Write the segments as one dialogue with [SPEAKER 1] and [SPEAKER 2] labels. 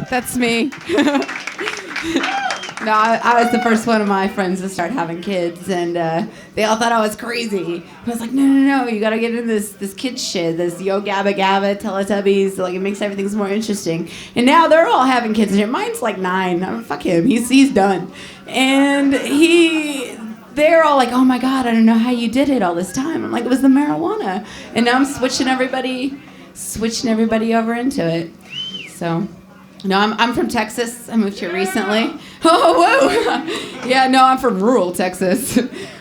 [SPEAKER 1] That's me. No, I was the first one of my friends to start having kids, and they all thought I was crazy. I was like, no, you gotta get into this kid shit, this Yo Gabba Gabba, Teletubbies, like it makes everything more interesting. And now they're all having kids, and mine's like 9. I mean, fuck him, he's done. And they're all like, oh my God, I don't know how you did it all this time. I'm like, it was the marijuana. And now I'm switching everybody over into it. So, no, I'm from Texas. I moved here recently. Oh, whoa. Yeah, no, I'm from rural Texas,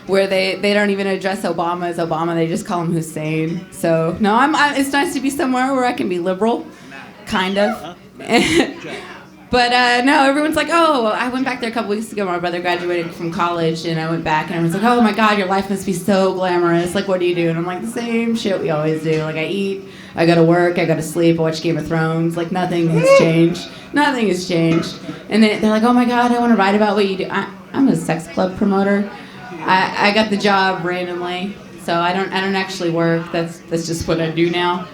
[SPEAKER 1] where they don't even address Obama as Obama. They just call him Hussein. So, no, it's nice to be somewhere where I can be liberal, kind of. But no, everyone's like, oh, I went back there a couple weeks ago. My brother graduated from college, and I went back, and everyone's like, oh my God, your life must be so glamorous. Like, what do you do? And I'm like, the same shit we always do. Like, I eat, I go to work, I go to sleep, I watch Game of Thrones. Like, nothing has changed. Nothing has changed. And they're like, oh my God, I want to write about what you do. I'm a sex club promoter. I got the job randomly, so I don't actually work. That's just what I do now.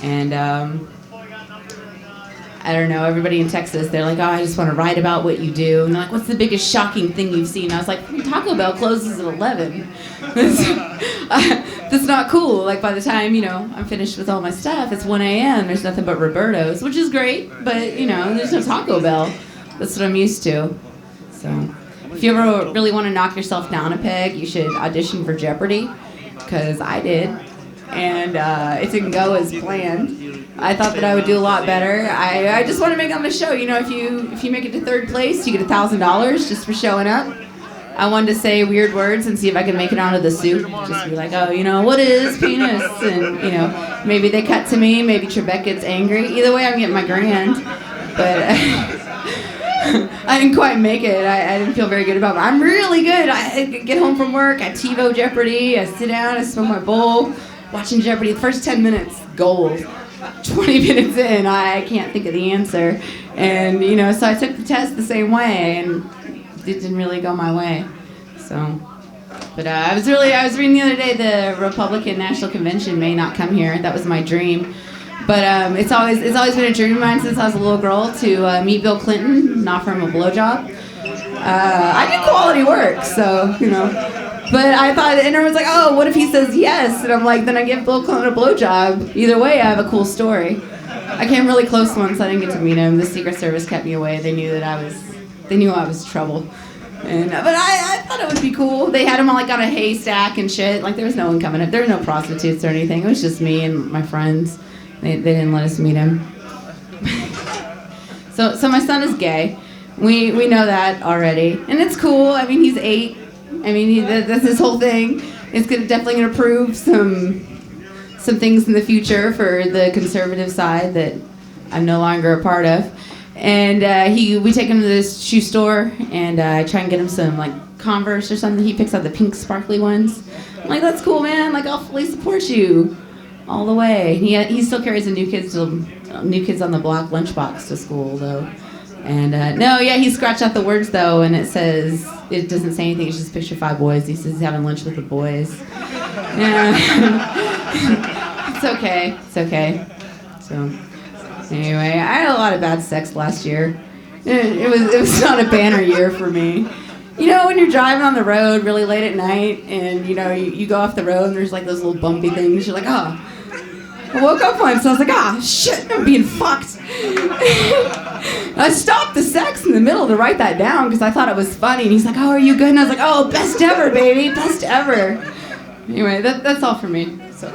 [SPEAKER 1] And I don't know, everybody in Texas, they're like, oh, I just want to write about what you do. And they're like, what's the biggest shocking thing you've seen? I was like, Taco Bell closes at 11. That's not cool. Like, by the time, I'm finished with all my stuff, it's 1 a.m. There's nothing but Roberto's, which is great, but, there's no Taco Bell. That's what I'm used to. So, if you ever really want to knock yourself down a peg, you should audition for Jeopardy, because I did. And it didn't go as planned. I thought that I would do a lot better. I just want to make it on the show. If you make it to third place, you get $1,000 just for showing up. I wanted to say weird words and see if I could make it onto the soup. Just be like, oh, what is penis? And, maybe they cut to me. Maybe Trebek gets angry. Either way, I'm getting my grand. But I didn't quite make it. I didn't feel very good about it. I'm really good. I get home from work. I TiVo Jeopardy. I sit down. I smoke my bowl. Watching Jeopardy. The first 10 minutes, gold. 20 minutes in, I can't think of the answer. And, so I took the test the same way, and it didn't really go my way. So, but I was reading the other day, the Republican National Convention may not come here. That was my dream. But it's always been a dream of mine since I was a little girl to meet Bill Clinton and offer him a blowjob. I do quality work, so, But I thought, and everyone's like, oh, what if he says yes? And I'm like, then I give Bill Clinton a blowjob. Either way, I have a cool story. I came really close once. I didn't get to meet him. The Secret Service kept me away. They knew I was trouble. And but I thought it would be cool. They had him on a haystack and shit. Like, there was no one coming up. There were no prostitutes or anything. It was just me and my friends. They didn't let us meet him. So my son is gay. We know that already, and it's cool. I mean, he's 8. I mean, that's his whole thing. It's definitely gonna prove some things in the future for the conservative side that I'm no longer a part of. And we take him to this shoe store, and I try and get him some Converse or something. He picks out the pink sparkly ones. I'm like, that's cool, man. Like, I'll fully support you all the way. He still carries a New Kids on the Block lunchbox to school though. And he scratched out the words though, and it doesn't say anything. It's just picture 5 boys. He says he's having lunch with the boys. Yeah. It's okay. So anyway, I had a lot of bad sex last year. It was not a banner year for me. When you're driving on the road really late at night, and you go off the road and there's those little bumpy things. You're like, oh. I woke up once, I was like, shit, I'm being fucked. I stopped the sex in the middle to write that down because I thought it was funny. And he's like, oh, are you good? And I was like, oh, best ever, baby, best ever. Anyway, that's all for me. So.